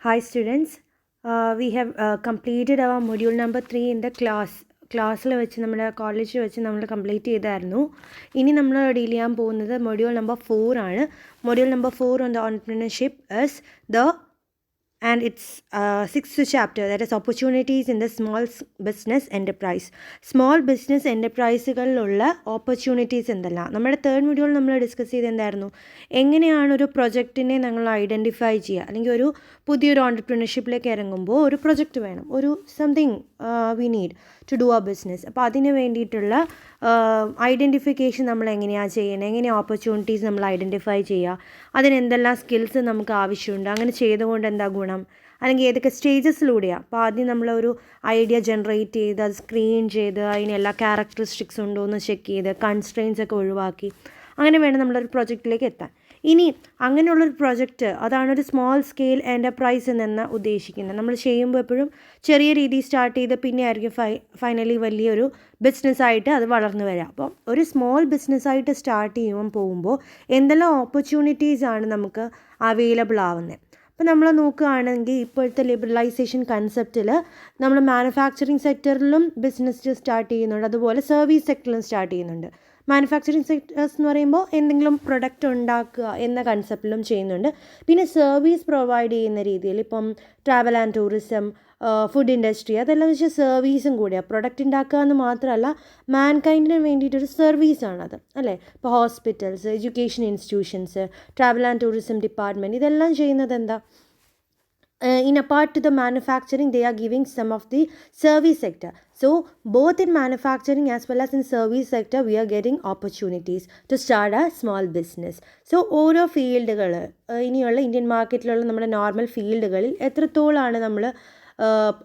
Hi students, we have completed our module number 3 in the ക്ലാസ്സിൽ വെച്ച് നമ്മുടെ കോളേജിൽ വെച്ച് നമ്മൾ കംപ്ലീറ്റ് ചെയ്തായിരുന്നു. ഇനി നമ്മൾ ഡീൽ ചെയ്യാൻ പോകുന്നത് മൊഡ്യൂൾ നമ്പർ 4 ആണ്. Module number 4 on the entrepreneurship is the and its sixth chapter, that is opportunities in the small business enterprise. Small business enterpriseകളിലുള്ള ഓപ്പർച്യൂണിറ്റീസ് എന്തെല്ലാം. നമ്മുടെ തേർഡ് മൊഡ്യൂൾ നമ്മൾ ഡിസ്കസ് ചെയ്ത് എന്തായിരുന്നു, എങ്ങനെയാണ് ഒരു പ്രൊജക്റ്റിനെ നമ്മൾ ഐഡൻറ്റിഫൈ ചെയ്യുക, അല്ലെങ്കിൽ ഒരു പുതിയൊരു ഓൺടർപ്രണർഷിപ്പിലേക്ക് ഇറങ്ങുമ്പോൾ ഒരു പ്രൊജക്റ്റ് വേണം, ഒരു something we need to do our business. അപ്പോൾ അതിന് വേണ്ടിയിട്ടുള്ള ഐഡൻറ്റിഫിക്കേഷൻ നമ്മൾ എങ്ങനെയാണ് ചെയ്യുന്നത്, എങ്ങനെയാണ് ഓപ്പർച്യൂണിറ്റീസ് നമ്മൾ ഐഡൻറ്റിഫൈ ചെയ്യുക, അതിന് എന്തെല്ലാം സ്കിൽസ് നമുക്ക് ആവശ്യമുണ്ട്, അങ്ങനെ ചെയ്തുകൊണ്ട് എന്താ ഗുണം, അല്ലെങ്കിൽ ഏതൊക്കെ സ്റ്റേജസിലൂടെയാണ്. അപ്പോൾ ആദ്യം നമ്മളൊരു ഐഡിയ ജനറേറ്റ് ചെയ്ത് അത് സ്ക്രീൻ ചെയ്ത് അതിനെല്ലാ ക്യാരക്ടറിസ്റ്റിക്സ് ഉണ്ടോ എന്ന് ചെക്ക് ചെയ്ത് കൺസ്ട്രെയിൻസ് ഒക്കെ ഒഴിവാക്കി അങ്ങനെ വേണം നമ്മളൊരു പ്രൊജക്റ്റിലേക്ക് എത്താൻ. ഇനി അങ്ങനെയുള്ളൊരു പ്രൊജക്റ്റ്, അതാണൊരു സ്മോൾ സ്കെയിൽ എൻ്റർപ്രൈസ് എന്ന് ഉദ്ദേശിക്കുന്നത്. നമ്മൾ ചെയ്യുമ്പോൾ എപ്പോഴും ചെറിയ രീതിയിൽ സ്റ്റാർട്ട് ചെയ്ത് പിന്നെ ആയിരിക്കും ഫൈനലി വലിയൊരു ബിസിനസ്സായിട്ട് അത് വളർന്നു വരിക. അപ്പോൾ ഒരു സ്മോൾ ബിസിനസ്സായിട്ട് സ്റ്റാർട്ട് പോകുമ്പോൾ എന്തെല്ലാം ഓപ്പർച്യൂണിറ്റീസാണ് നമുക്ക് അവൈലബിൾ ആവുന്നത്. അപ്പോൾ നമ്മൾ നോക്കുകയാണെങ്കിൽ ഇപ്പോഴത്തെ ലിബറലൈസേഷൻ കൺസെപ്റ്റിൽ നമ്മൾ മാനുഫാക്ചറിങ് സെക്ടറിലും ബിസിനസ് സ്റ്റാർട്ട് ചെയ്യുന്നുണ്ട്, അതുപോലെ സർവീസ് സെക്ടറിലും സ്റ്റാർട്ട് ചെയ്യുന്നുണ്ട്. മാനുഫാക്ചറിങ് സെക്ടേഴ്സ് എന്ന് പറയുമ്പോൾ എന്തെങ്കിലും പ്രൊഡക്റ്റ് ഉണ്ടാക്കുക എന്ന കൺസെപ്റ്റിലും ചെയ്യുന്നുണ്ട്. പിന്നെ സർവീസ് പ്രൊവൈഡ് ചെയ്യുന്ന രീതിയിൽ ഇപ്പം travel and tourism, food industry, അതെല്ലാം വെച്ചാൽ സർവീസും കൂടിയാണ്. പ്രൊഡക്റ്റ് ഉണ്ടാക്കുക എന്ന് മാത്രമല്ല, മാൻകൈൻഡിന് വേണ്ടിയിട്ടൊരു സർവീസാണത്, അല്ലേ? ഇപ്പോൾ hospitals, education institutions, travel and tourism department, ഇതെല്ലാം ചെയ്യുന്നത് എന്താ, in apart to the manufacturing, they are giving some of the service sector. So both in manufacturing as well as in service sector, we are getting opportunities to start a small business. So ഓരോ ഫീൽഡുകൾ, ഇനിയുള്ള Indian മാർക്കറ്റിലുള്ള നമ്മുടെ normal ഫീൽഡുകളിൽ എത്രത്തോളമാണ് നമ്മൾ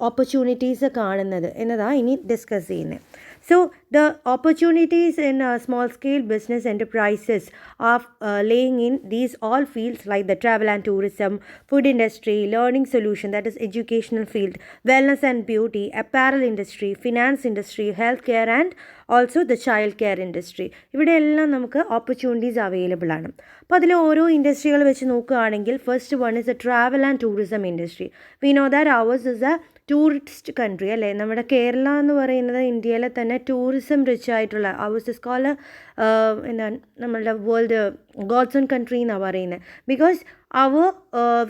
opportunities കാണുന്നത് എന്നതാണ് ഇനി discuss ചെയ്യുന്നത്. So the opportunities in small scale business enterprises are laying in these all fields like the travel and tourism, food industry, learning solution, that is educational field, wellness and beauty, apparel industry, finance industry, healthcare and also the child care industry. ഇവിടെ എല്ലാം നമുക്ക് opportunities available ആണ്. അപ്പോൾ അതിൽ ഓരോ ഇൻഡസ്ട്രികൾ വെച്ച് നോക്കുകയാണെങ്കിൽ first one is A travel and tourism industry. We know that hours is A tourist country, അല്ലേ? നമ്മുടെ കേരള എന്ന് പറയുന്നത് ഇന്ത്യയിലെ തന്നെ ടൂറിസം റിച്ച് ആയിട്ടുള്ള, അവേഴ്സ് ഇസ് കോൾഡ് എന്താണ് നമ്മളുടെ വേൾഡ് ഗോഡ്സ് ഓൺ കൺട്രി എന്നാണ് പറയുന്നത്. Because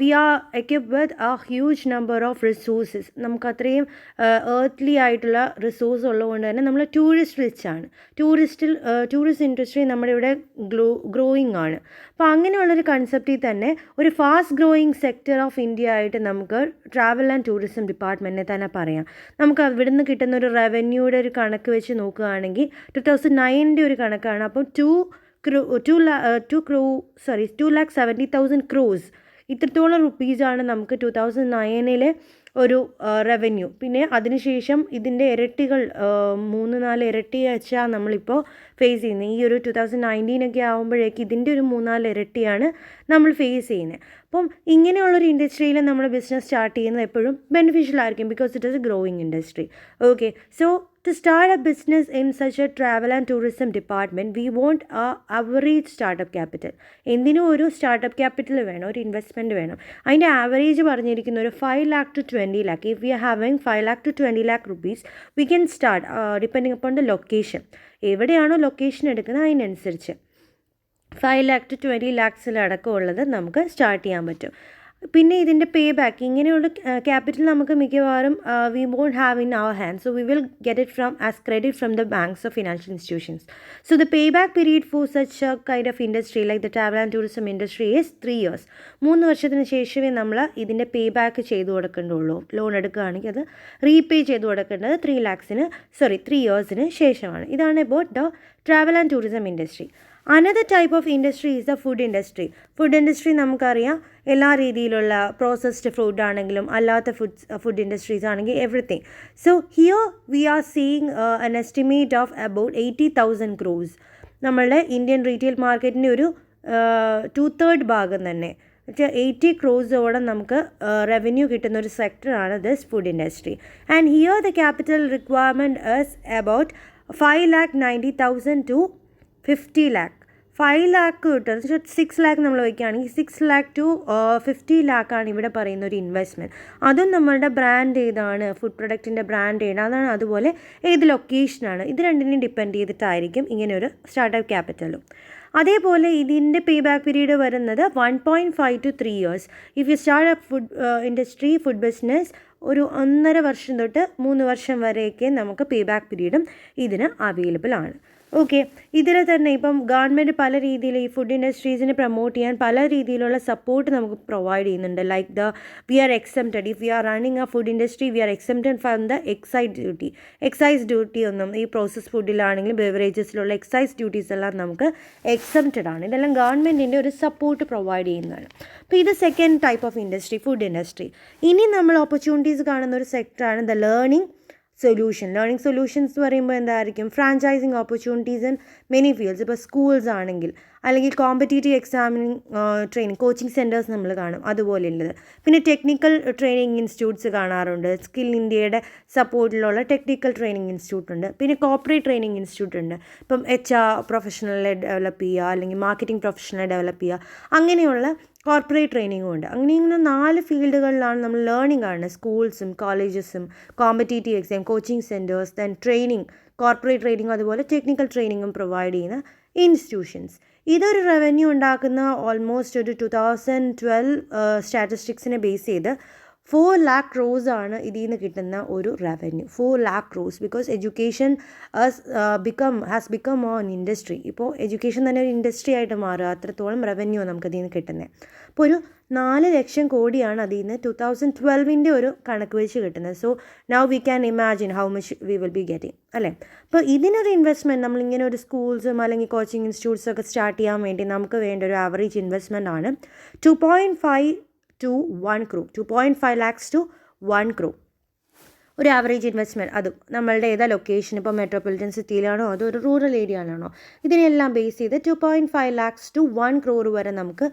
we are equipped with a huge number of resources. നമുക്ക് അത്രയും earthly ആയിട്ടുള്ള റിസോഴ്സ് ഉള്ളതുകൊണ്ട് തന്നെ നമ്മൾ ടൂറിസ്റ്റ് റിച്ച് ആണ്. ടൂറിസ്റ്റ് ഇൻഡസ്ട്രി നമ്മുടെ ഇവിടെ ഗ്രോയിങ് ആണ്. അപ്പോൾ അങ്ങനെയുള്ളൊരു കൺസെപ്റ്റിൽ തന്നെ ഒരു fast growing sector of India ആയിട്ട് നമുക്ക് ട്രാവൽ ആൻഡ് ടൂറിസം ഡിപ്പാർട്ട്മെൻറ്റിനെ തന്നെ പറയാം. നമുക്ക് അവിടുന്ന് കിട്ടുന്ന ഒരു റവന്യൂയുടെ ഒരു കണക്ക് വെച്ച് നോക്കുകയാണെങ്കിൽ 2009 ഒരു കണക്കാണ്. അപ്പം 2,70,000 crores ഇത്രത്തോളം റുപ്പീസാണ് നമുക്ക് 2009 ഒരു റവന്യൂ. പിന്നെ അതിനുശേഷം ഇതിൻ്റെ ഇരട്ടികൾ 3-4 ഇരട്ടി വെച്ചാൽ നമ്മളിപ്പോൾ ഫേസ് ചെയ്യുന്നത്. ഈ ഒരു 2019 ആകുമ്പോഴേക്ക് ഇതിൻ്റെ ഒരു 3-4 ഇരട്ടിയാണ് നമ്മൾ ഫേസ് ചെയ്യുന്നത്. അപ്പം ഇങ്ങനെയുള്ളൊരു ഇൻഡസ്ട്രിയിൽ നമ്മൾ ബിസിനസ് സ്റ്റാർട്ട് ചെയ്യുന്നത് എപ്പോഴും ബെനിഫിഷ്യൽ ആയിരിക്കും, because it is A growing industry. Okay, so to start a business in such a travel and tourism department, we want a average startup capital. എന്തിനും ഒരു സ്റ്റാർട്ടപ്പ് ക്യാപിറ്റൽ വേണം, ഒരു ഇൻവെസ്റ്റ്മെൻറ്റ് വേണം. അതിൻ്റെ average പറഞ്ഞിരിക്കുന്ന ഒരു 5 lakh to 20 lakh. If we are having 5 lakh to 20 lakh rupees, we can start depending upon the location. എവിടെയാണോ location എടുക്കുന്നത് അതിനനുസരിച്ച് 5 lakh to 20 lakhs നമുക്ക് സ്റ്റാർട്ട് ചെയ്യാൻ പറ്റും. പിന്നെ ഇതിൻ്റെ പേ ബാക്ക്, ഇങ്ങനെയുള്ള ക്യാപിറ്റൽ നമുക്ക് മിക്കവാറും we won't have in our hand, so we will get it from as credit from the banks of financial institutions. So the pay back period for such a kind of industry like the travel and tourism industry is 3 years. 3 വർഷത്തിന് ശേഷമേ നമ്മൾ ഇതിൻ്റെ pay back ചെയ്ത് കൊടുക്കേണ്ടുള്ളൂ. Loan എടുക്കുകയാണെങ്കിൽ അത് repay ചെയ്ത് കൊടുക്കേണ്ടത് 3 yearsന് ശേഷമാണ്. ഇതാണ് about the travel and tourism industry. Another type of industry is the food industry. Food industry നമുക്കറിയാം, എല്ലാ രീതിയിലുള്ള പ്രോസസ്ഡ് ഫുഡ് ആണെങ്കിലും അല്ലാത്ത ഫുഡ് ഇൻഡസ്ട്രീസ് ആണെങ്കിൽ everything. So here we are seeing an estimate of about 80,000 crores. നമ്മളുടെ Indian retail മാർക്കറ്റിൻ്റെ ഒരു 2/3 ഭാഗം തന്നെ, 80 crores നമുക്ക് റവന്യൂ കിട്ടുന്ന ഒരു സെക്ടറാണ് this food industry. And here the capital requirement is about 5,90,000 to 50 lakh. 5 lakh കിട്ടും. 6 ലാക്ക് നമ്മൾ വയ്ക്കുകയാണെങ്കിൽ 6 ലാക്ക് ടു 50 ലാക്കാണ് ഇവിടെ പറയുന്ന ഒരു ഇൻവെസ്റ്റ്മെൻറ്റ്. അതും നമ്മളുടെ ബ്രാൻഡ് ഏതാണ്, ഫുഡ് പ്രൊഡക്റ്റിൻ്റെ ബ്രാൻഡ് ഏതാണ്, അതുപോലെ ഏത് ലൊക്കേഷനാണ്, ഇത് രണ്ടിനെയും ഡിപ്പെൻഡ് ചെയ്തിട്ടായിരിക്കും ഇങ്ങനെയൊരു സ്റ്റാർട്ടപ്പ് ക്യാപിറ്റലും. അതേപോലെ ഇതിൻ്റെ പേ ബാക്ക് പീരീഡ് വരുന്നത് 1.5 to 3 years. If you start up food industry, food business, ഒരു 1.5 വർഷം തൊട്ട് 3 വർഷം വരെയൊക്കെ നമുക്ക് പേ ബാക്ക് പീരീഡും ഇതിന് അവൈലബിൾ ആണ്. ഓക്കെ, ഇതിൽ തന്നെ ഇപ്പം ഗവൺമെൻറ് പല രീതിയിൽ ഈ ഫുഡ് ഇൻഡസ്ട്രീസിനെ പ്രൊമോട്ട് ചെയ്യാൻ പല രീതിയിലുള്ള സപ്പോർട്ട് നമുക്ക് പ്രൊവൈഡ് ചെയ്യുന്നുണ്ട്. Like we R exempted, if we are running A food industry V R exempted from the excise duty ഒന്നും ഈ പ്രോസസ് ഫുഡിലാണെങ്കിലും ബെവറേജസിലുള്ള എക്സൈസ് ഡ്യൂട്ടീസ് എല്ലാം നമുക്ക് എക്സംപ്റ്റഡ് ആണ്. ഇതെല്ലാം ഗവൺമെൻറ്റിൻ്റെ ഒരു സപ്പോർട്ട് പ്രൊവൈഡ് ചെയ്യുന്നതാണ്. അപ്പോൾ ഇത് second type of industry, food industry. ഇനി നമ്മൾ ഓപ്പർച്യൂണിറ്റീസ് കാണുന്ന ഒരു സെക്ടറാണ് ദ ലേണിംഗ് സൊല്യൂഷൻസ് എന്ന് പറയുമ്പോൾ എന്തായിരിക്കും, franchising opportunities in many fields. ഇപ്പോൾ സ്കൂൾസ് ആണെങ്കിൽ, അല്ലെങ്കിൽ competitive examining training coaching centres നമ്മൾ കാണും, അതുപോലെയുള്ളത്. പിന്നെ ടെക്നിക്കൽ ട്രെയിനിങ് ഇൻസ്റ്റിറ്റ്യൂട്ട്സ് കാണാറുണ്ട്. സ്കിൽ ഇന്ത്യയുടെ സപ്പോർട്ടിലുള്ള ടെക്നിക്കൽ ട്രെയിനിങ് ഇൻസ്റ്റിറ്റ്യൂട്ട് ഉണ്ട്. പിന്നെ കോർപ്പറേറ്റ് ട്രെയിനിങ് ഇൻസ്റ്റിറ്റ്യൂട്ട് ഉണ്ട്. ഇപ്പം HR പ്രൊഫഷണലെ ഡെവലപ്പ് ചെയ്യുക, അല്ലെങ്കിൽ മാർക്കറ്റിംഗ് പ്രൊഫഷണലെ ഡെവലപ്പ് ചെയ്യുക, അങ്ങനെയുള്ള കോർപ്പറേറ്റ് ട്രെയിനിങ്ങും ഉണ്ട്. അങ്ങനെ 4 ഫീൽഡുകളിലാണ് നമ്മൾ ലേണിംഗ് കാണുന്നത്. സ്കൂൾസും കോളേജസും competitive exam coaching centres, then training, corporate ട്രെയിനിങ്ങും അതുപോലെ ടെക്നിക്കൽ ട്രെയിനിങ്ങും പ്രൊവൈഡ് ചെയ്യുന്ന ഇൻസ്റ്റിറ്റ്യൂഷൻസ്. ഇതൊരു റവന്യൂ ഉണ്ടാക്കുന്ന ഓൾമോസ്റ്റ് ഒരു 2012 സ്റ്റാറ്റിസ്റ്റിക്സിനെ ബേസ് ചെയ്ത് 4 lakh crores ആണ് ഇതിൽ നിന്ന് കിട്ടുന്ന ഒരു revenue. 4 lakh crores because education has become on industry. ഇപ്പോൾ എഡ്യൂക്കേഷൻ തന്നെ ഒരു ഇൻഡസ്ട്രി ആയിട്ട് മാറുക, അത്രത്തോളം റവന്യൂ നമുക്ക് അതിൽ നിന്ന് കിട്ടുന്നത്. അപ്പോൾ ഒരു 4 ലക്ഷം കോടിയാണ് അതിൽ നിന്ന് 2012 ഒരു കണക്ക് വെച്ച് കിട്ടുന്നത്. So now we can imagine how much we will be getting, അല്ലേ? അപ്പോൾ ഇതിനൊരു ഇൻവെസ്റ്റ്മെൻറ്റ്, നമ്മളിങ്ങനെ ഒരു സ്കൂൾസും അല്ലെങ്കിൽ കോച്ചിങ് ഇൻസ്റ്റിറ്റ്യൂട്ട്സും ഒക്കെ സ്റ്റാർട്ട് ചെയ്യാൻ വേണ്ടി നമുക്ക് വേണ്ട ഒരു ആവറേജ് ഇൻവെസ്റ്റ്മെൻ്റ് ആണ് 2.5 to 1 crore, 2.5 lakhs to 1 crore ഒരു ആവറേജ് ഇൻവെസ്റ്റ്മെൻറ്റ്. അതും നമ്മളുടെ ഏതാ ലൊക്കേഷൻ, ഇപ്പോൾ മെട്രോപൊളിറ്റൻ സിറ്റിയിലാണോ അതോ ഒരു റൂറൽ ഏരിയയിലാണോ, ഇതിനെല്ലാം ബേസ് ചെയ്ത് 2.5 lakhs to 1 crore വരെ നമുക്ക്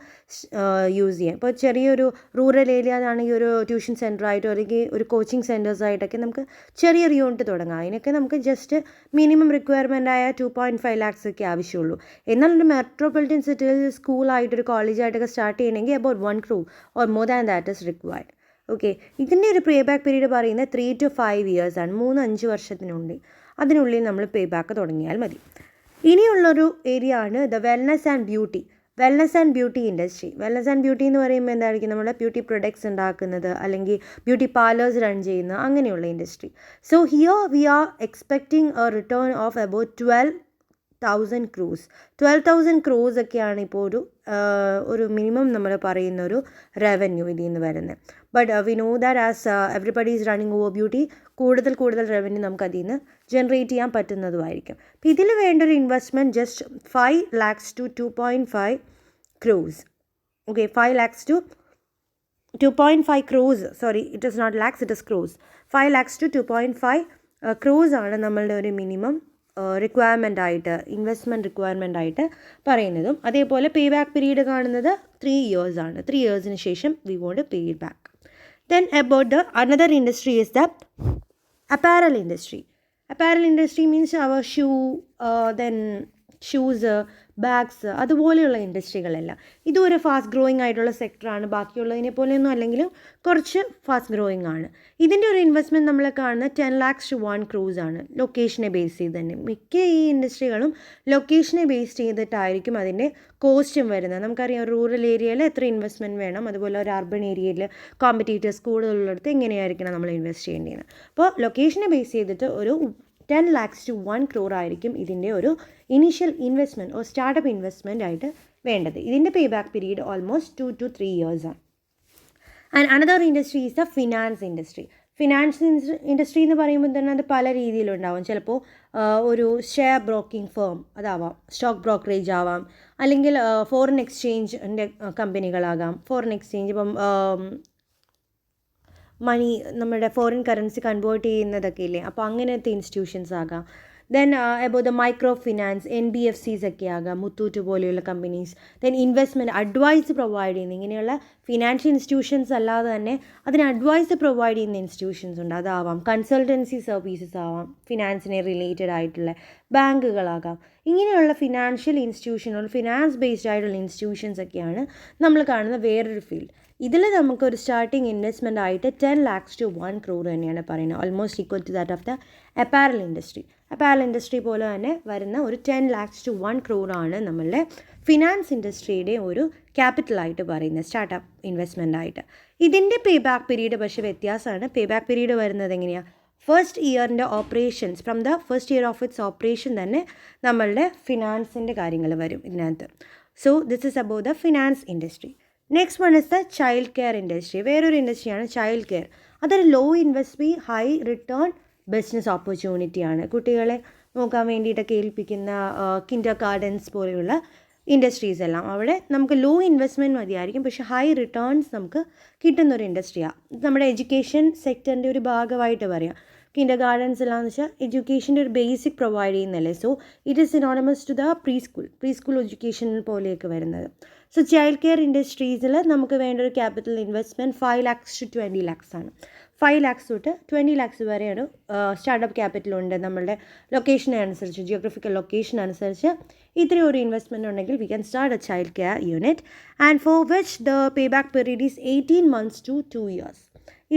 യൂസ് ചെയ്യാം. ഇപ്പോൾ ചെറിയൊരു റൂറൽ ഏരിയ ആണെങ്കിൽ ഒരു ട്യൂഷൻ സെൻറ്ററായിട്ടോ അല്ലെങ്കിൽ ഒരു കോച്ചിങ് സെൻറ്റേഴ്സായിട്ടൊക്കെ നമുക്ക് ചെറിയൊരു യൂണിറ്റ് തുടങ്ങാം. അതിനൊക്കെ നമുക്ക് ജസ്റ്റ് മിനിമം റിക്വയർമെൻ്റ് ആയ 2.5 lakhs ഒക്കെ ആവശ്യമുള്ളൂ. എന്നാൽ ഒരു മെട്രോപൊളിറ്റൻ സിറ്റിയിൽ സ്കൂളായിട്ടൊരു കോളേജായിട്ടൊക്കെ സ്റ്റാർട്ട് ചെയ്യണമെങ്കിൽ about 1 crore or more than that is required. Okay, ഇതിൻ്റെ ഒരു പേ ബാക്ക് പീരീഡ് പറയുന്നത് 3 to 5 years ആണ്. 3-5 വർഷത്തിനുള്ളിൽ അതിനുള്ളിൽ നമ്മൾ പേ ബാക്ക് തുടങ്ങിയാൽ മതി. ഇനിയുള്ളൊരു ഏരിയ ആണ് the wellness and beauty industry. Wellness and beauty എന്ന് പറയുമ്പോൾ എന്തായിരിക്കും, നമ്മുടെ ബ്യൂട്ടി പ്രൊഡക്ട്സ് ഉണ്ടാക്കുന്നത് അല്ലെങ്കിൽ ബ്യൂട്ടി പാർലേഴ്സ് റൺ ചെയ്യുന്ന അങ്ങനെയുള്ള industry. So here we R expecting A return of about 12,000 crores. 12,000 crores ഒക്കെയാണ് ഇപ്പോൾ ഒരു മിനിമം നമ്മൾ പറയുന്ന ഒരു റവന്യൂ ഇതിൽ നിന്ന് വരുന്നത്. But we know that as everybody is running over beauty, കൂടുതൽ റവന്യൂ നമുക്ക് അതിൽ നിന്ന് ജനറേറ്റ് ചെയ്യാൻ പറ്റുന്നതുമായിരിക്കും. അപ്പോൾ ഇതിൽ വേണ്ട ഒരു investment just 5 lakhs to 2.5 crores. Okay, 5 lakhs to 2.5 crores. Sorry, it is not lakhs, it is crores. 5 lakhs to 2.5 crores ആണ് നമ്മളുടെ ഒരു മിനിമം ഇൻവെസ്റ്റ്മെൻറ്റ് റിക്വയർമെൻ്റ് ആയിട്ട് പറയുന്നതും. അതേപോലെ പേ ബാക്ക് പീരീഡ് കാണുന്നത് 3 years ആണ്. 3 yearsന് ശേഷം we won't pay it back. Then about the another industry is the apparel industry means our then shoes, bags, അതുപോലെയുള്ള ഇൻഡസ്ട്രികളെല്ലാം. ഇതും ഒരു ഫാസ്റ്റ് ഗ്രോയിങ് ആയിട്ടുള്ള സെക്ടറാണ്. ബാക്കിയുള്ളതിനെ പോലെയൊന്നും അല്ലെങ്കിലും കുറച്ച് ഫാസ്റ്റ് ഗ്രോയിങ് ആണ്. ഇതിൻ്റെ ഒരു ഇൻവെസ്റ്റ്മെൻറ്റ് നമ്മൾ കാണുന്നത് 10 lakhs to 1 crore ആണ്. ലൊക്കേഷനെ ബേസ് ചെയ്ത് തന്നെ മിക്ക ഈ ഇൻഡസ്ട്രികളും ലൊക്കേഷനെ ബേസ് ചെയ്തിട്ടായിരിക്കും അതിൻ്റെ കോസ്റ്റും വരുന്നത്. നമുക്കറിയാം റൂറൽ ഏരിയയിൽ എത്ര ഇൻവെസ്റ്റ്മെൻറ്റ് വേണം, അതുപോലെ ഒരു അർബൻ ഏരിയയിൽ കോമ്പറ്റീറ്റേഴ്സ് കൂടുതലുള്ളിടത്ത് എങ്ങനെയായിരിക്കണം നമ്മൾ ഇൻവെസ്റ്റ് ചെയ്യേണ്ടത്. അപ്പോൾ ലൊക്കേഷനെ ബേസ് ചെയ്തിട്ട് ഒരു 10 lakhs to 1 crore ആയിരിക്കും ഇതിൻ്റെ ഒരു initial investment or startup investment ആയിട്ട് വേണ്ടത്. ഇതിൻ്റെ pay back period almost 2 to 3 years ആണ്. And another industry is the finance industry എന്ന് പറയുമ്പോൾ തന്നെ അത് പല രീതിയിലുണ്ടാവും. ചിലപ്പോൾ ഒരു ഷെയർ ബ്രോക്കിംഗ് ഫേം അതാവാം, സ്റ്റോക്ക് ബ്രോക്കറേജ് ആവാം, അല്ലെങ്കിൽ ഫോറിൻ എക്സ്ചേഞ്ചിൻ്റെ കമ്പനികളാകാം. ഫോറിൻ എക്സ്ചേഞ്ച് ഇപ്പം മണി നമ്മുടെ ഫോറിൻ കറൻസി കൺവേർട്ട് ചെയ്യുന്നതൊക്കെ ഇല്ലേ, അപ്പോൾ അങ്ങനത്തെ ഇൻസ്റ്റിറ്റ്യൂഷൻസ് ആകാം. Then about the micro finance NBFCs ഒക്കെ ആകാം, മുത്തൂറ്റ് പോലെയുള്ള companies. Then investment advice provide ചെയ്യുന്ന ഇങ്ങനെയുള്ള ഫിനാൻഷ്യൽ ഇൻസ്റ്റിറ്റ്യൂഷൻസ് അല്ലാതെ തന്നെ അതിന് അഡ്വൈസ് പ്രൊവൈഡ് ചെയ്യുന്ന ഇൻസ്റ്റിറ്റ്യൂഷൻസ് ഉണ്ട്, അതാവാം. കൺസൾട്ടൻസി സർവീസസ് ആവാം, ഫിനാൻസിനെ റിലേറ്റഡ് ആയിട്ടുള്ള ബാങ്കുകളാകാം. ഇങ്ങനെയുള്ള ഫിനാൻഷ്യൽ ഇൻസ്റ്റിറ്റ്യൂഷനുകൾ, ഫിനാൻസ് ബേസ്ഡ് ആയിട്ടുള്ള ഇൻസ്റ്റിറ്റ്യൂഷൻസ് ഒക്കെയാണ് നമ്മൾ കാണുന്ന വേറൊരു ഫീൽഡ്. ഇതിൽ നമുക്കൊരു സ്റ്റാർട്ടിങ് ഇൻവെസ്റ്റ്മെൻ്റ് ആയിട്ട് 10 lakhs to 1 crore തന്നെയാണ് പറയുന്നത്. Almost equal to that of the apparel industry. Apparel industry പോലെ തന്നെ വരുന്ന ഒരു 10 lakhs to 1 crore ആണ് നമ്മളുടെ ഫിനാൻസ് ഇൻഡസ്ട്രിയുടെ ഒരു ക്യാപിറ്റലായിട്ട് പറയുന്നത്, സ്റ്റാർട്ടപ്പ് ഇൻവെസ്റ്റ്മെൻ്റ് ആയിട്ട്. ഇതിൻ്റെ പേ ബാക്ക് പീരീഡ് പക്ഷേ വ്യത്യാസമാണ്. പേ ബാക്ക് പീരീഡ് വരുന്നത് എങ്ങനെയാണ്? ഫസ്റ്റ് ഇയറിൻ്റെ operations, from the first year of its operation തന്നെ നമ്മളുടെ ഫിനാൻസിൻ്റെ കാര്യങ്ങൾ വരും ഇതിനകത്ത്. So this is about the finance industry. Next one is the child care industry. വേറൊരു ഇൻഡസ്ട്രിയാണ് ചൈൽഡ് കെയർ. അതൊരു low investment high return business ഓപ്പർച്യൂണിറ്റിയാണ്. കുട്ടികളെ നോക്കാൻ വേണ്ടിയിട്ടൊക്കെ ഏൽപ്പിക്കുന്ന കിൻഡർ ഗാർഡൻസ് പോലെയുള്ള ഇൻഡസ്ട്രീസ് എല്ലാം. അവിടെ നമുക്ക് ലോ ഇൻവെസ്റ്റ്മെൻറ്റ് മതിയായിരിക്കും, പക്ഷേ ഹൈ റിട്ടേൺസ് നമുക്ക് കിട്ടുന്നൊരു ഇൻഡസ്ട്രിയാണ്. നമ്മുടെ എഡ്യൂക്കേഷൻ സെക്ടറിൻ്റെ ഒരു ഭാഗമായിട്ട് പറയാം. കിൻഡർ ഗാർഡൻസ് എല്ലാം എന്ന് വെച്ചാൽ എഡ്യൂക്കേഷൻ്റെ ഒരു ബേസിക് പ്രൊവൈഡ് ചെയ്യുന്നല്ലേ. So it is synonymous to the pre school education പോലെയൊക്കെ വരുന്നത്. സോ ചൈൽഡ് കെയർ ഇൻഡസ്ട്രീസിൽ നമുക്ക് വേണ്ട ഒരു capital investment 5 lakhs to 20 lakhs ആണ്. 5 lakhs തൊട്ട് 20 lakhs വരെയാണ് സ്റ്റാർട്ടപ്പ് ക്യാപിറ്റലുണ്ട്. നമ്മളുടെ ലൊക്കേഷനെ അനുസരിച്ച്, ജിയോഗ്രഫിക്കൽ ലൊക്കേഷൻ അനുസരിച്ച് ഇത്രയും ഒരു ഇൻവെസ്റ്റ്മെൻറ്റ് ഉണ്ടെങ്കിൽ we can start a child care unit, and for which the pay back period is 18 months to 2 years.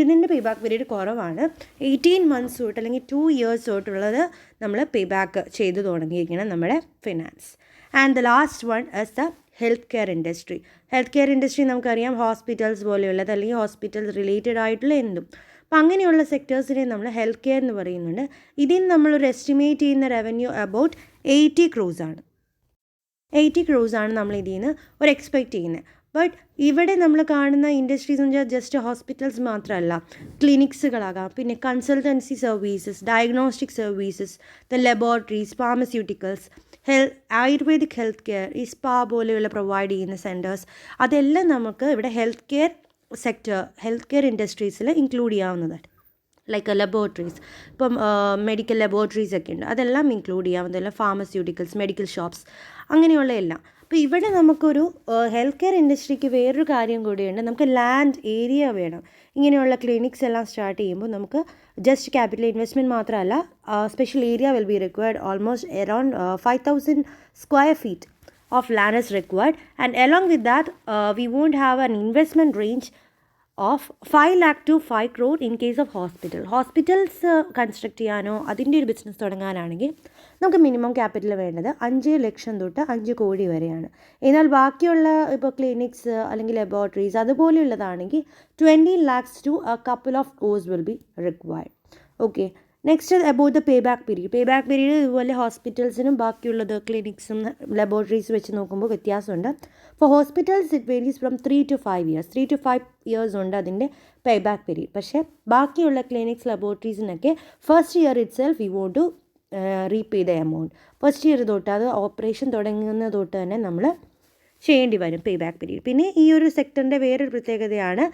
ഇതിൻ്റെ പേ ബാക്ക് പീരീഡ് കുറവാണ്. 18 months തൊട്ട് അല്ലെങ്കിൽ 2 years തൊട്ടുള്ളത് നമ്മൾ പേ ബാക്ക് ചെയ്ത് തുടങ്ങിയിരിക്കണം നമ്മുടെ finance. And the last one is the health care industry. Health care industry നമുക്കറിയാം, hospitals പോലെയുള്ളത് അല്ലെങ്കിൽ hospitals related ആയിട്ടുള്ള എന്തും. അപ്പോൾ അങ്ങനെയുള്ള സെക്ടേഴ്സിനെ നമ്മൾ ഹെൽത്ത് കെയർ എന്ന് പറയുന്നുണ്ട്. ഇതിന് നമ്മളൊരു എസ്റ്റിമേറ്റ് ചെയ്യുന്ന റവന്യൂ അബൌട്ട് 80 crores ആണ്. 80 crores ആണ് നമ്മൾ ഇതിൽ നിന്ന് ഒരു എക്സ്പെക്റ്റ് ചെയ്യുന്നത്. ബട്ട് ഇവിടെ നമ്മൾ കാണുന്ന ഇൻഡസ്ട്രീസ് എന്ന് വെച്ചാൽ ജസ്റ്റ് ഹോസ്പിറ്റൽസ് മാത്രമല്ല, ക്ലിനിക്സുകളാകാം, പിന്നെ consultancy services, diagnostic services, the laboratories, pharmaceuticals, ayurvedic health care, ഈ സ്പാ പോലെയുള്ള പ്രൊവൈഡ് ചെയ്യുന്ന സെൻറ്റേഴ്സ്, അതെല്ലാം നമുക്ക് ഇവിടെ ഹെൽത്ത് കെയർ ഇൻഡസ്ട്രീസിൽ ഇൻക്ലൂഡ് ചെയ്യാവുന്നതാണ്. ലൈക്ക് ലബോറട്ടറീസ്, ഇപ്പം മെഡിക്കൽ ലബോറട്ടറീസ് ഒക്കെ ഉണ്ട്, അതെല്ലാം ഇൻക്ലൂഡ് ചെയ്യാവുന്നതെല്ലാം ഫാർമസ്യൂട്ടിക്കൽസ്, മെഡിക്കൽ ഷോപ്സ്, അങ്ങനെയുള്ള എല്ലാം. അപ്പോൾ ഇവിടെ നമുക്കൊരു ഹെൽത്ത് കെയർ ഇൻഡസ്ട്രിക്ക് വേറൊരു കാര്യം കൂടിയുണ്ട്. നമുക്ക് ലാൻഡ് ഏരിയ വേണം. ഇങ്ങനെയുള്ള ക്ലിനിക്സ് എല്ലാം സ്റ്റാർട്ട് ചെയ്യുമ്പോൾ നമുക്ക് ജസ്റ്റ് ക്യാപിറ്റൽ ഇൻവെസ്റ്റ്മെൻറ്റ് മാത്രമല്ല, special area will be required. Almost around 5,000 square feet of land is required, and along with that we won't have an investment range of 5 lakh to 5 crore in case of hospitals construct ചെയ്യാനോ അതിൻ്റെ ഒരു business തുടങ്ങാനാണെങ്കിൽ നമുക്ക് minimum capital വേണ്ടത് 5 ലക്ഷം തൊട്ട് 5 കോടി വരെയാണ്. എന്നാൽ ബാക്കിയുള്ള ഇപ്പോൾ ക്ലിനിക്സ് അല്ലെങ്കിൽ laboratories അതുപോലെയുള്ളതാണെങ്കിൽ 20 lakhs to a couple of crores will be required. Okay, next about the pay back period. Pay back period ഇതുപോലെ ഹോസ്പിറ്റൽസിനും ബാക്കിയുള്ളത് ക്ലിനിക്സും ലബോറട്ടറീസ് വെച്ച് നോക്കുമ്പോൾ വ്യത്യാസമുണ്ട്. For hospitals it varies from 3 to 5 years. 3 to 5 years ഉണ്ട് അതിൻ്റെ പേ ബാക്ക് പീരീഡ്. പക്ഷേ ബാക്കിയുള്ള ക്ലിനിക്സ് ലബോറട്ടറീസിനൊക്കെ first year itself we want to repay the amount. First year തൊട്ട്, അത് ഓപ്പറേഷൻ തുടങ്ങുന്ന തൊട്ട് തന്നെ നമ്മൾ ചെയ്യേണ്ടി വരും പേ ബാക്ക് പീരീഡ്. പിന്നെ ഈ ഒരു സെക്ടറിൻ്റെ വേറൊരു പ്രത്യേകതയാണ്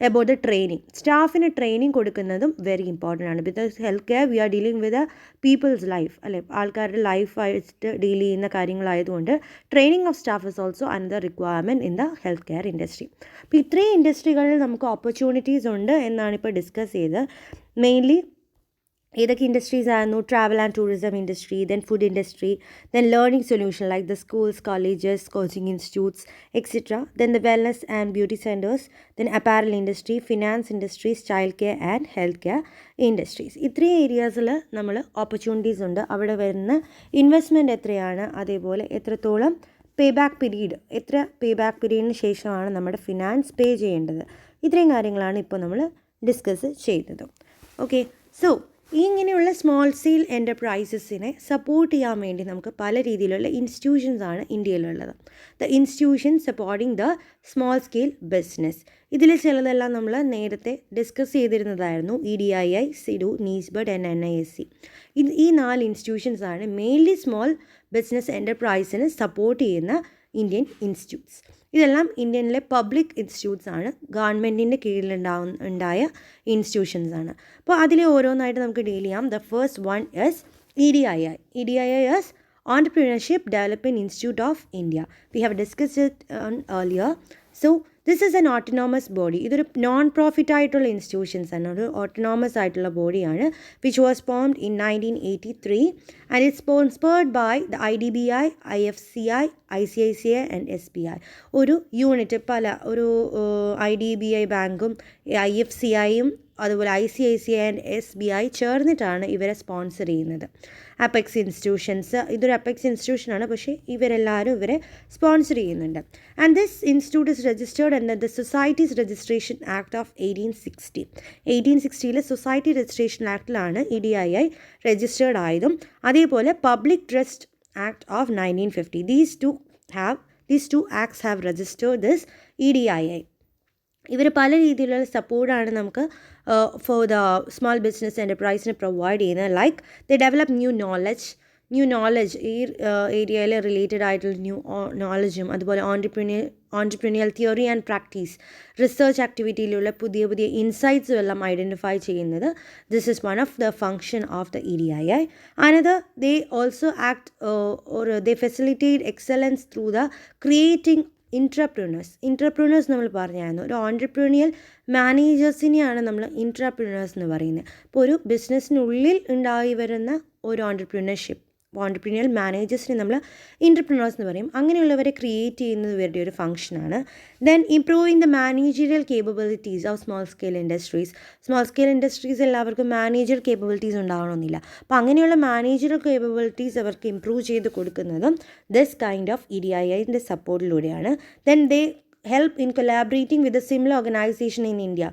അബൌട്ട് ദ ട്രെയിനിങ്. സ്റ്റാഫിന് ട്രെയിനിങ് കൊടുക്കുന്നതും വെരി ഇമ്പോർട്ടൻ്റ് ആണ്. Because health care we are dealing with people's life, അല്ലെ, ആൾക്കാരുടെ ലൈഫായിട്ട് ഡീൽ ചെയ്യുന്ന കാര്യങ്ങളായതുകൊണ്ട് training of staff is also another requirement in the health care industry. അപ്പോൾ ഇത്രയും ഇൻഡസ്ട്രികളിൽ നമുക്ക് ഓപ്പർച്യൂണിറ്റീസ് ഉണ്ട് എന്നാണ് ഇപ്പോൾ ഡിസ്കസ് ചെയ്തത്. മെയിൻലി ഏതൊക്കെ ഇൻഡസ്ട്രീസ് ആയിരുന്നു? Travel and tourism industry, then food industry, then learning solution like the schools, colleges, coaching institutes etcetera, then the wellness and beauty centres, then apparel industry, finance industries, child care and health care industries. ഇത്രയും ഏരിയാസിൽ നമ്മൾ opportunities ഉണ്ട്. അവിടെ വരുന്ന investment എത്രയാണ്, അതേപോലെ എത്രത്തോളം പേ back period, എത്ര pay back പീരീഡിന് ശേഷമാണ് നമ്മുടെ ഫിനാൻസ് പേ ചെയ്യേണ്ടത്. ഇത്രയും കാര്യങ്ങളാണ് ഇപ്പോൾ നമ്മൾ ഡിസ്കസ് ചെയ്തത്. ഓക്കെ, സോ ഇങ്ങനെയുള്ള സ്മോൾ സ്കെയിൽ എൻ്റർപ്രൈസസിനെ സപ്പോർട്ട് ചെയ്യാൻ വേണ്ടി നമുക്ക് പല രീതിയിലുള്ള ഇൻസ്റ്റിറ്റ്യൂഷൻസ് ആണ് ഇന്ത്യയിലുള്ളത്. The institution supporting the small scale business. ഇതിൽ ചിലതെല്ലാം നമ്മൾ നേരത്തെ ഡിസ്കസ് ചെയ്തിരുന്നതായിരുന്നു. EDII, SIDO, NIESBUD and NISC. ഈ 4 ഇൻസ്റ്റിറ്റ്യൂഷൻസ് ആണ് മെയിൻലി സ്മോൾ ബിസിനസ് എൻ്റർപ്രൈസിനെ സപ്പോർട്ട് ചെയ്യുന്ന ഇന്ത്യൻ ഇൻസ്റ്റിറ്റ്യൂട്ട്സ്. ഇതെല്ലാം ഇന്ത്യനിലെ പബ്ലിക് ഇൻസ്റ്റിറ്റ്യൂട്ട്സ് ആണ്, ഗവൺമെൻറ്റിൻ്റെ കീഴിലുണ്ടായ ഇൻസ്റ്റിറ്റ്യൂഷൻസ് ആണ്. അപ്പോൾ അതിൽ ഓരോന്നായിട്ട് നമുക്ക് ഡീൽ ചെയ്യാം. The first one is EDII. EDII is Entrepreneurship Development Institute of India. We have discussed it earlier. So this is an autonomous body. ഇതൊരു നോൺ പ്രോഫിറ്റ് ആയിട്ടുള്ള ഇൻസ്റ്റിറ്റ്യൂഷൻസ് ആണ്, ഒരു ഓട്ടോണോമസ് ആയിട്ടുള്ള ബോഡിയാണ്, which was formed in 1983 and it sponsored by the IDBI, IFCI, ICICI and SBI. ഒരു unit ഒരു IDBI ബാങ്കും IFCIയും അതുപോലെ ICICI ആൻഡ് SBI ചേർന്നിട്ടാണ് ഇവരെ സ്പോൺസർ ചെയ്യുന്നത്. അപ്പെക്സ് ഇൻസ്റ്റിറ്റ്യൂഷൻസ്, ഇതൊരു അപ്പെക്സ് ഇൻസ്റ്റിറ്റ്യൂഷനാണ്, പക്ഷേ ഇവരെല്ലാവരും ഇവരെ സ്പോൺസർ ചെയ്യുന്നുണ്ട്. And this institute is registered under the societies registration act of 1860. 1860 society registration ആക്ടിലാണ് EDII രജിസ്റ്റേർഡ് ആയതും. അതേപോലെ public trust act of 1950. These two acts have registered this EDII. ഇവർ പല രീതിയിലുള്ള സപ്പോർട്ടാണ് നമുക്ക് ഫോർ ദ സ്മോൾ ബിസിനസ് എൻ്റർപ്രൈസിന് പ്രൊവൈഡ് ചെയ്യുന്നത്. Like the develop new knowledge ഈ ഏരിയയിൽ റിലേറ്റഡ് ആയിട്ടുള്ള ന്യൂ നോളജും, അതുപോലെ entrepreneurial theory and practice, research ആക്ടിവിറ്റിയിലുള്ള പുതിയ ഇൻസൈറ്റ്സും എല്ലാം ഐഡൻറ്റിഫൈ ചെയ്യുന്നത്. This is one of the function of the EDII. Another, they also act or they facilitate excellence through the creating ഇൻട്രപ്രൂണേഴ്സ് നമ്മൾ പറഞ്ഞായിരുന്നു. ഒരു ഓൺട്രപ്രീനിയൽ മാനേജേഴ്സിനെയാണ് നമ്മൾ ഇൻട്രപ്രൂണേഴ്സ് എന്ന് പറയുന്നത്. ഇപ്പോൾ ഒരു ബിസിനസ്സിനുള്ളിൽ ഉണ്ടായി വരുന്ന ഒരു ഓൺട്രപ്രീനിയൽ മാനേജേഴ്സിനെ നമ്മൾ ഇൻട്രപ്രൂണേഴ്സ് എന്ന് പറയും. അങ്ങനെയുള്ളവരെ ക്രിയേറ്റ് ചെയ്യുന്നത് ഇവരുടെ ഒരു ഫംഗ്ഷനാണ്. Then improving the managerial capabilities of small scale industries എല്ലാവർക്കും മാനേജർ കേപ്പബിലിറ്റീസ് ഉണ്ടാവണമെന്നില്ല. അപ്പോൾ അങ്ങനെയുള്ള മാനേജറൽ കേപ്പബിലിറ്റീസ് അവർക്ക് ഇംപ്രൂവ് ചെയ്ത് കൊടുക്കുന്നതും ദിസ് കൈൻഡ് ഓഫ് EDIIൻ്റെ സപ്പോർട്ടിലൂടെയാണ്. Then they help in collaborating with a similar organization in India.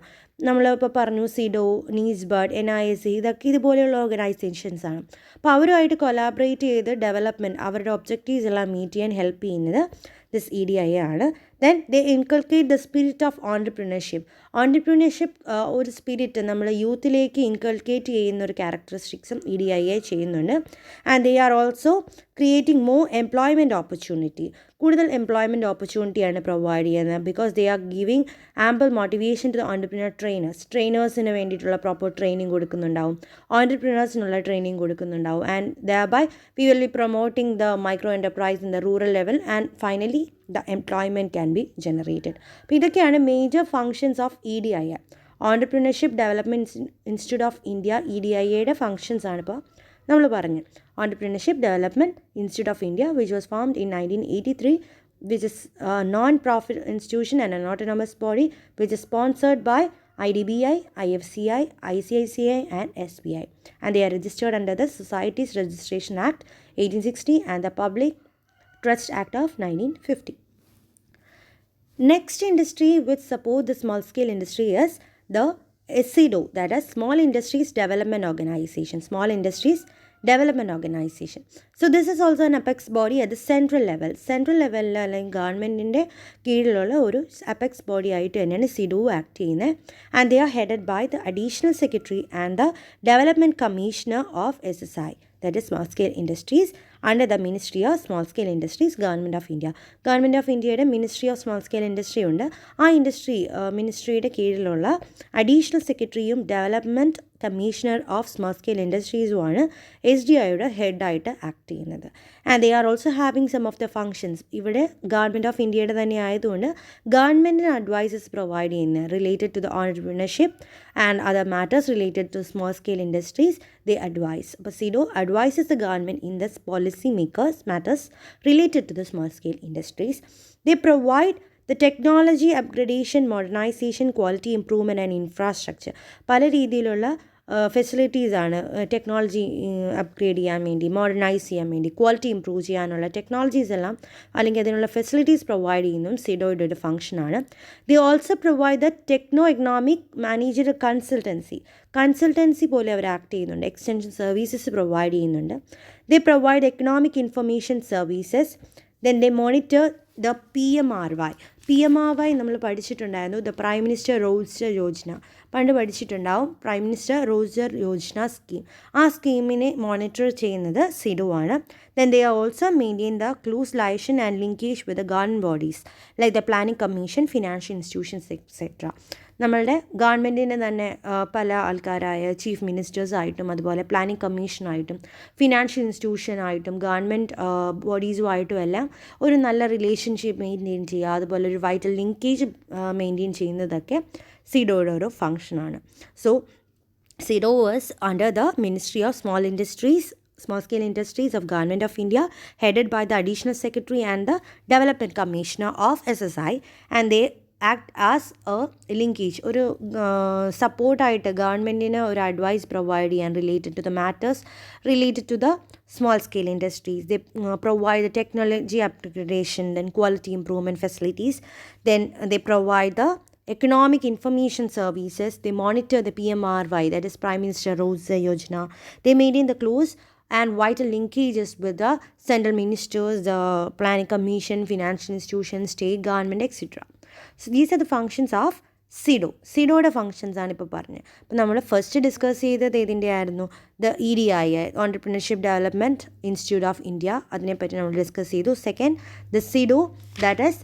നമ്മളിപ്പോൾ പറഞ്ഞു SIDO, NIESBUD, NISC, ഇതൊക്കെ ഇതുപോലെയുള്ള ഓർഗനൈസേഷൻസ് ആണ്. അപ്പോൾ അവരുമായിട്ട് കൊലാബറേറ്റ് ചെയ്ത് ഡെവലപ്മെൻറ്റ്, അവരുടെ ഒബ്ജക്റ്റീവ്സ് എല്ലാം മീറ്റ് ചെയ്യാൻ ഹെൽപ്പ് ചെയ്യുന്നത് ദിസ് EDII ആണ്. Then they inculcate the spirit of entrepreneurship ഒരു സ്പിരിറ്റ് നമ്മൾ യൂത്തിലേക്ക് ഇൻകൾക്കേറ്റ് ചെയ്യുന്ന ഒരു ക്യാരക്ടറിസ്റ്റിക്സും EDII ചെയ്യുന്നുണ്ട്. And they are also creating more employment opportunity, കൂടുതൽ എംപ്ലോയ്മെൻറ്റ് ഓപ്പർച്യൂണിറ്റിയാണ് പ്രൊവൈഡ് ചെയ്യുന്നത്. Because they are giving ample motivation to the entrepreneur ട്രെയിനേഴ്സിന് വേണ്ടിയിട്ടുള്ള പ്രോപ്പർ ട്രെയിനിങ് കൊടുക്കുന്നുണ്ടാവും, ഓൺട്രപ്രീനേഴ്സിനുള്ള ട്രെയിനിങ് കൊടുക്കുന്നുണ്ടാവും. And thereby we will be promoting the micro enterprise in the rural level, and finally the employment can be generated. അപ്പോൾ ഇതൊക്കെയാണ് major functions of EDII. Entrepreneurship development institute of India EDIIയുടെ functions ആണ് ഇപ്പോൾ നമ്മൾ പറഞ്ഞു. Entrepreneurship development institute of India which was formed in 1983, which is a non-profit institution and an autonomous body which is sponsored by IDBI, IFCI, ICICI and SBI, and they are registered under the Societies Registration Act 1860 and the Public Trust Act of 1950. Next industry which support the small scale industry is the SIDO, that is Small Industries Development Organization. So this is also an apex body at the central level അല്ലെങ്കിൽ ഗവൺമെൻറ്റിൻ്റെ കീഴിലുള്ള ഒരു apex body ആയിട്ട് തന്നെയാണ് SIDO act ചെയ്യുന്നത്. And they are headed by the additional secretary and the development commissioner of SSI, that is Small Scale Industries, under the Ministry of Small Scale Industries, Government of India. Government of ഇന്ത്യയുടെ ministry of small scale industry ഉണ്ട്. ആ മിനിസ്ട്രിയുടെ കീഴിലുള്ള additional സെക്രട്ടറിയും development commissioner of small scale ഇൻഡസ്ട്രീസുമാണ് SDIയുടെ ഹെഡായിട്ട് act ചെയ്യുന്നത്. And they are also having some of the functions. ഇവിടെ ഗവൺമെൻറ് ഓഫ് ഇന്ത്യയുടെ തന്നെ ആയതുകൊണ്ട് ഗവൺമെൻറ്റിന് അഡ്വൈസസ് പ്രൊവൈഡ് ചെയ്യുന്നത് related to the entrepreneurship and other matters related to small scale industries. They advise. അപ്പോൾ SIDO advises the government in this policy matters related to the small scale industries. They provide the technology upgradation, modernization, quality improvement and infrastructure. പല രീതിയിലുള്ള ഫെസിലിറ്റീസാണ് technology upgrade ചെയ്യാൻ വേണ്ടി, modernise ചെയ്യാൻ വേണ്ടി, quality improve ചെയ്യാനുള്ള technologies എല്ലാം അല്ലെങ്കിൽ അതിനുള്ള ഫെസിലിറ്റീസ് പ്രൊവൈഡ് ചെയ്യുന്നതും SIDOയുടെ ഒരു ഫംഗ്ഷനാണ്. The also provide the techno economic manager consultancy പോലെ അവർ ആക്ട് ചെയ്യുന്നുണ്ട്. എക്സ്റ്റൻഷൻ സർവീസസ് പ്രൊവൈഡ് ചെയ്യുന്നുണ്ട്. They provide economic information services. Then they monitor the PMRY നമ്മൾ പഠിച്ചിട്ടുണ്ടായിരുന്നു, the prime minister Rozgar Yojana. പണ്ട് പഠിച്ചിട്ടുണ്ടാവും, prime minister Rozgar Yojana scheme. ആ സ്കീമിനെ മോണിറ്റർ ചെയ്യുന്നത് SIDO ആണ്. Then they are also maintain the close liaison and linkage with the government bodies like the Planning Commission, financial institutions, etc. നമ്മളുടെ ഗവൺമെൻറ്റിൻ്റെ തന്നെ പല ആൾക്കാരായ ചീഫ് മിനിസ്റ്റേഴ്സായിട്ടും അതുപോലെ പ്ലാനിംഗ് കമ്മീഷനായിട്ടും ഫിനാൻഷ്യൽ ഇൻസ്റ്റിറ്റ്യൂഷനായിട്ടും ഗവൺമെൻറ് ബോഡീസുമായിട്ടും എല്ലാം ഒരു നല്ല റിലേഷൻഷിപ്പ് മെയിൻറ്റെയിൻ ചെയ്യുക, അതുപോലെ ഒരു വൈറ്റൽ ലിങ്കേജ് മെയിൻറ്റെയിൻ ചെയ്യുന്നതൊക്കെ SIDOയുടെ ഒരു ഫങ്ഷനാണ്. So SIDO was under the ministry of small scale industries of Government of India, headed by the Additional Secretary and the Development Commissioner of SSI, and they act as a linkage, ഒരു സപ്പോർട്ടായിട്ട് ഗവൺമെൻറ്റിന് ഒരു advice provide ചെയ്യാൻ related to the matters related to the small scale industries. They provide the technology upgradation, then quality improvement facilities, then they provide the economic information services, they monitor the PMRY, that is Prime Minister Rosgar Yojana, they maintain the close and vital linkages with the central ministers, the planning commission, financial institutions, state government, etc. So these are the functions of SIDO. SIDOയുടെ functions ആണ് ഇപ്പോൾ പറഞ്ഞത്. അപ്പോൾ നമ്മൾ first discuss ചെയ്തത് ഏതിൻ്റെ ആയിരുന്നു? The EDII, Entrepreneurship Development Institute of India, അതിനെപ്പറ്റി നമ്മൾ ഡിസ്കസ് ചെയ്തു. Second, the SIDO, that is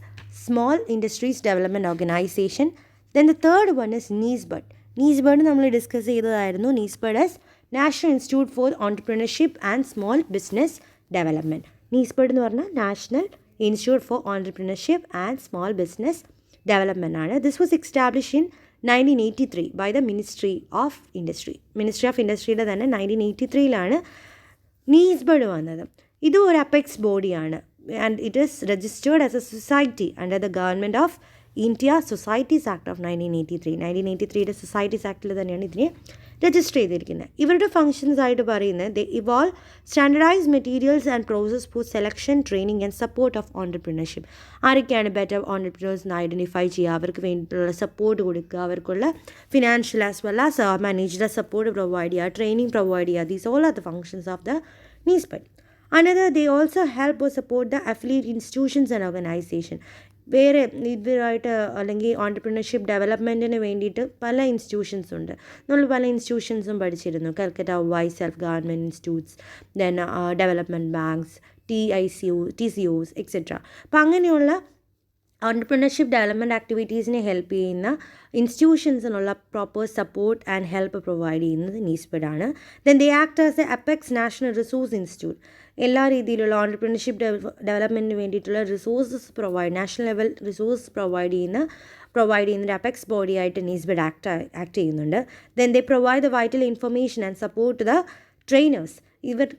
Small Industries Development Organization. Then the third one is NIESBUD നമ്മൾ ഡിസ്കസ് ചെയ്തതായിരുന്നു. NIESBUD is National Institute for Entrepreneurship and Small Business Development. NIESBUD എന്ന് പറഞ്ഞാൽ national institute for entrepreneurship and small business development ആണ്. This was establish in 1983 by the ministry of ഇൻഡസ്ട്രിയുടെ തന്നെ 1983 NIESBUD വന്നത്. ഇതും ഒരു അപ്പെക്സ് ബോഡിയാണ്. And it is registered as a society under the Government of India Societies Act of 1983. 1983 Societies Actൽ തന്നെയാണ് ഇതിനെ register ചെയ്തിരിക്കുന്നത്. ഇവരുടെ ഫങ്ഷൻസ് ആയിട്ട് പറയുന്നത് they evolve standardised materials and process for selection, training and support of entrepreneurship. ആരൊക്കെയാണ് better ഓൺടർപ്രണേഴ്സിന് identify ചെയ്യുക, അവർക്ക് വേണ്ടിയിട്ടുള്ള സപ്പോർട്ട് കൊടുക്കുക, അവർക്കുള്ള financial as well as manager support provide ചെയ്യുക, ട്രെയിനിങ് പ്രൊവൈഡ് ചെയ്യുക. These all are the functions of the NIESBUD. Another, they also help or support the affiliate institutions and organization. വേറെ ഇവരായിട്ട് അല്ലെങ്കിൽ ഓൺടർപ്രണർഷിപ്പ് ഡെവലപ്മെൻറ്റിന് വേണ്ടിയിട്ട് പല ഇൻസ്റ്റിറ്റ്യൂഷൻസ് ഉണ്ട്. നമ്മൾ പല ഇൻസ്റ്റിറ്റ്യൂഷൻസും പഠിച്ചിരുന്നു. Calcutta wise self government institutes, then development banks, TCOs etcetera. അപ്പം അങ്ങനെയുള്ള ഓൺടർപ്രണർഷിപ്പ് ഡെവലപ്മെൻറ്റ് ആക്ടിവിറ്റീസിനെ ഹെൽപ്പ് ചെയ്യുന്ന ഇൻസ്റ്റിറ്റ്യൂഷൻസിനുള്ള proper support and help provide ചെയ്യുന്നത് NIESBUD ആണ്. Then they act as a apex national resource institute. എല്ലാ രീതിയിലുള്ള ഓൺടർപ്രണർഷിപ്പ് ഡെവലപ്മെൻറ്റിന് വേണ്ടിയിട്ടുള്ള resources national level resource provide ചെയ്യുന്ന അപ്പെക്സ് ബോഡി ആയിട്ട് NIESBUD ആക്ട് ചെയ്യുന്നുണ്ട്. Then they provide the vital information and support the trainers. ഇവർ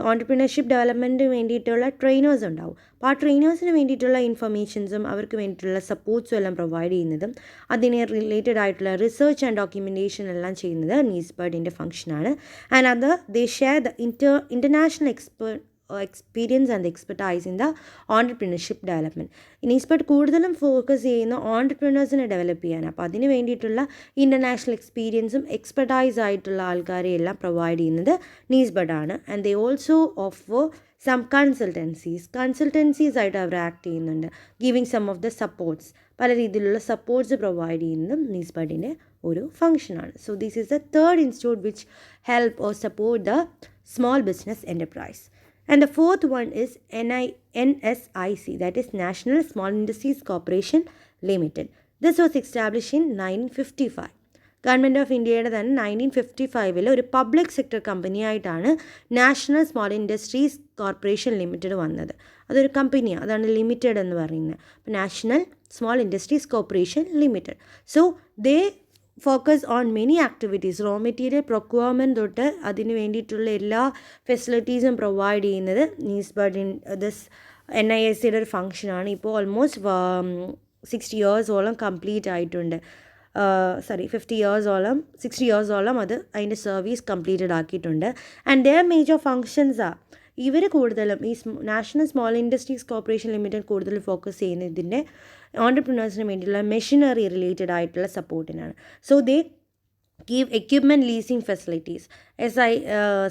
ഓൺടർപ്രണർഷിപ്പ് ഡെവലപ്മെൻറ്റിന് വേണ്ടിയിട്ടുള്ള ട്രെയിനേഴ്സ് ഉണ്ടാവും. അപ്പോൾ ആ ട്രെയിനേഴ്സിന് വേണ്ടിയിട്ടുള്ള ഇൻഫർമേഷൻസും അവർക്ക് വേണ്ടിയിട്ടുള്ള സപ്പോർട്ട്സും എല്ലാം പ്രൊവൈഡ് ചെയ്യുന്നതും അതിനെ റിലേറ്റഡ് ആയിട്ടുള്ള റിസർച്ച് ആൻഡ് ഡോക്യുമെൻറ്റേഷൻ എല്ലാം ചെയ്യുന്നത് NIESBUDൻ്റെ ഫംഗ്ഷനാണ്. ആൻഡ് അത് they share the international experience and expertise in the entrepreneurship development. NIESBUD കൂടുതലും ഫോക്കസ് ചെയ്യുന്ന ഓൺടർപ്രണേഴ്സിനെ ഡെവലപ്പ് ചെയ്യാനാണ്. അപ്പോൾ അതിന് വേണ്ടിയിട്ടുള്ള ഇൻ്റർനാഷണൽ എക്സ്പീരിയൻസും എക്സ്പെർട്ടൈസ് ആയിട്ടുള്ള ആൾക്കാരെ എല്ലാം പ്രൊവൈഡ് ചെയ്യുന്നത് NIESBUD ആണ്. And they also offer some consultancies ആയിട്ട് അവർ ആക്ട് ചെയ്യുന്നുണ്ട്, giving some of the supports. പല രീതിയിലുള്ള സപ്പോർട്ട്സ് പ്രൊവൈഡ് ചെയ്യുന്നതും NIESBUDൻ്റെ ഒരു ഫംഗ്ഷനാണ്. So this is the third institute which help or support the small business enterprise. And the fourth one is NSIC, that is National Small Industries Corporation Limited. This was established in 1955. Government of ഇന്ത്യയുടെ തന്നെ 1955 ഒരു public sector company ആയിട്ടാണ് national small industries corporation limited വന്നത്. അതൊരു കമ്പനിയാണ്, അതാണ് limited എന്ന് പറയുന്നത്. അപ്പോൾ national small industries corporation limited. So they focus on many activities. Raw material procurement തൊട്ട് അതിന് വേണ്ടിയിട്ടുള്ള എല്ലാ ഫെസിലിറ്റീസും പ്രൊവൈഡ് ചെയ്യുന്നത് NIESBUD NISCയുടെ ഒരു ഫംഗ്ഷനാണ്. ഇപ്പോൾ ഓൾമോസ്റ്റ് 60 ഇയേഴ്സോളം കംപ്ലീറ്റ് ആയിട്ടുണ്ട്. 60 ഇയേഴ്സോളം അത് അതിൻ്റെ സർവീസ് കംപ്ലീറ്റഡ് ആക്കിയിട്ടുണ്ട്. ആൻഡ് ദെയർ മേജർ ഫങ്ഷൻസ് ആ ഇവർ കൂടുതലും ഈ national small industries corporation limited കൂടുതൽ ഫോക്കസ് ചെയ്യുന്നത് ഇതിൻ്റെ ഓൺടർപ്രണേഴ്സിന് വേണ്ടിയുള്ള മെഷീനറി റിലേറ്റഡ് ആയിട്ടുള്ള സപ്പോർട്ടിനാണ്. So they give equipment leasing facilities.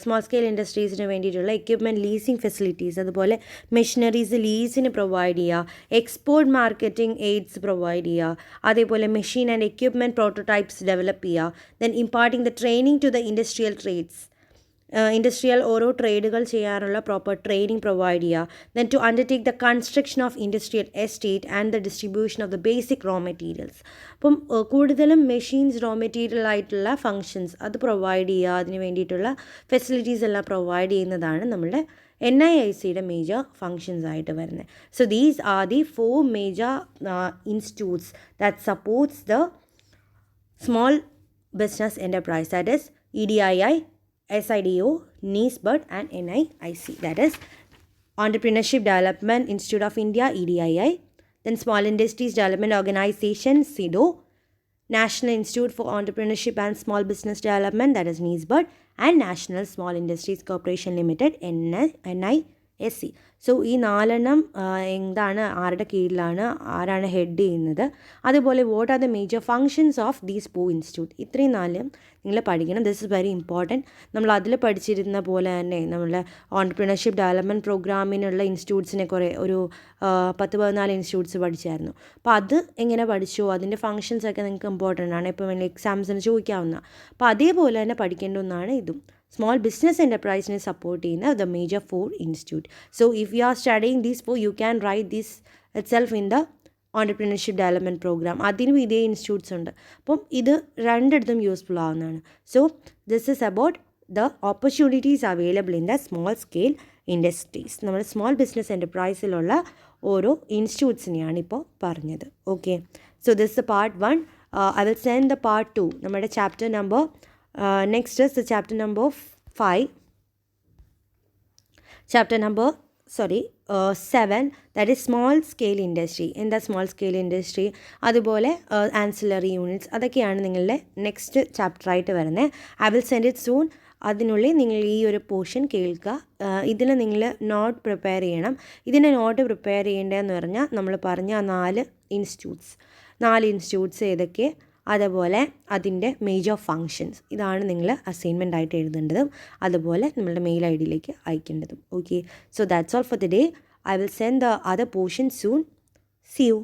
Small scale ഇൻഡസ്ട്രീസിന് വേണ്ടിയിട്ടുള്ള എക്യുപ്മെൻറ്റ് ലീസിങ് ഫെസിലിറ്റീസ്, അതുപോലെ മെഷീനറീസ് ലീസിന് പ്രൊവൈഡ് ചെയ്യുക, എക്സ്പോർട്ട് മാർക്കറ്റിംഗ് എയ്ഡ്സ് പ്രൊവൈഡ് ചെയ്യുക, അതേപോലെ machine and equipment prototypes develop ചെയ്യുക, then imparting the training to the industrial trades, industrial ഓരോ ട്രേഡുകൾ ചെയ്യാനുള്ള പ്രോപ്പർ ട്രെയിനിങ് പ്രൊവൈഡ് ചെയ്യുക, then to undertake the construction of industrial estate and the distribution of the basic raw materials. അപ്പം കൂടുതലും machines raw material ആയിട്ടുള്ള functions അത് provide ചെയ്യുക, അതിന് വേണ്ടിയിട്ടുള്ള ഫെസിലിറ്റീസ് എല്ലാം പ്രൊവൈഡ് ചെയ്യുന്നതാണ് നമ്മുടെ NIICയുടെ മേജർ ഫങ്ഷൻസ് ആയിട്ട് വരുന്നത്. So these are the 4 major institutes that supports the small business enterprise, that is EDII, SIDO, NIESBUD and NIIC, that is Entrepreneurship Development Institute of India, EDII, then Small Industries Development Organization, SIDO, National Institute for Entrepreneurship and Small Business Development, that is NIESBUD, and National Small Industries Corporation Limited, NISC. So ഈ 4 എന്താണ്, ആരുടെ കീഴിലാണ്, ആരാണ് head ചെയ്യുന്നത്, അതുപോലെ what are the major functions of these 4 institute, ഇത്രയും 4 നിങ്ങൾ പഠിക്കണം. This is very important. നമ്മൾ അതിൽ പഠിച്ചിരുന്ന പോലെ തന്നെ നമ്മളുടെ ഓൺട്രപ്രണർഷിപ്പ് ഡെവലപ്മെൻറ്റ് പ്രോഗ്രാമിനുള്ള ഇൻസ്റ്റിറ്റ്യൂട്ട്സിനെ ഒരു 10-14 ഇൻസ്റ്റിറ്റ്യൂട്ട്സ് പഠിച്ചായിരുന്നു. അപ്പോൾ അത് എങ്ങനെ പഠിച്ചോ, അതിൻ്റെ ഫങ്ഷൻസൊക്കെ നിങ്ങൾക്ക് ഇമ്പോർട്ടൻ്റ് ആണ്, ഇപ്പോൾ വലിയ എക്സാംസിന് ചോദിക്കാവുന്ന. അപ്പോൾ അതേപോലെ തന്നെ പഠിക്കേണ്ട ഒന്നാണ് ഇതും. സ്മോൾ ബിസിനസ് എൻ്റർപ്രൈസിനെ സപ്പോർട്ട് ചെയ്യുന്ന the major 4 institute. So if you are studying these 4 you can write this itself in the entrepreneurship development programme. അതിനും ഇതേ ഇൻസ്റ്റിറ്റ്യൂട്ട്സ് ഉണ്ട്. അപ്പം ഇത് രണ്ടിടത്തും യൂസ്ഫുൾ ആവുന്നതാണ്. So this is about the opportunities available in the small scale industries. നമ്മൾ small business എൻ്റർപ്രൈസിലുള്ള ഓരോ ഇൻസ്റ്റിറ്റ്യൂട്ട്സിനെയാണ് ഇപ്പോൾ പറഞ്ഞത്. Okay, so this the part 1. I will send the part 2. നമ്മുടെ chapter number next is the chapter number 5, chapter number 7, that is small scale industry. In the small scale industry അതുപോലെ ancillary units അതൊക്കെയാണ് നിങ്ങളുടെ next chapter ആയിട്ട് വരുന്നത്. I will send it soon. അതിനുള്ളിൽ നിങ്ങൾ ഈ ഒരു പോർഷൻ കേൾക്കുക. ഇതിൽ നിങ്ങൾ നോട്ട് പ്രിപ്പയർ ചെയ്യണം. ഇതിൻ്റെ നോട്ട് പ്രിപ്പയർ ചെയ്യേണ്ടതെന്ന് പറഞ്ഞാൽ നമ്മൾ പറഞ്ഞ 4 ഇൻസ്റ്റിറ്റ്യൂട്ട്സ് ഏതൊക്കെ, അതുപോലെ അതിൻ്റെ മേജർ ഫങ്ഷൻസ്, ഇതാണ് നിങ്ങൾ അസൈൻമെൻ്റ് ആയിട്ട് എഴുതേണ്ടതും അതുപോലെ നമ്മളുടെ മെയിൽ ID അയക്കേണ്ടതും. Okay, so that's all for the day. I will send the other portion soon. See U.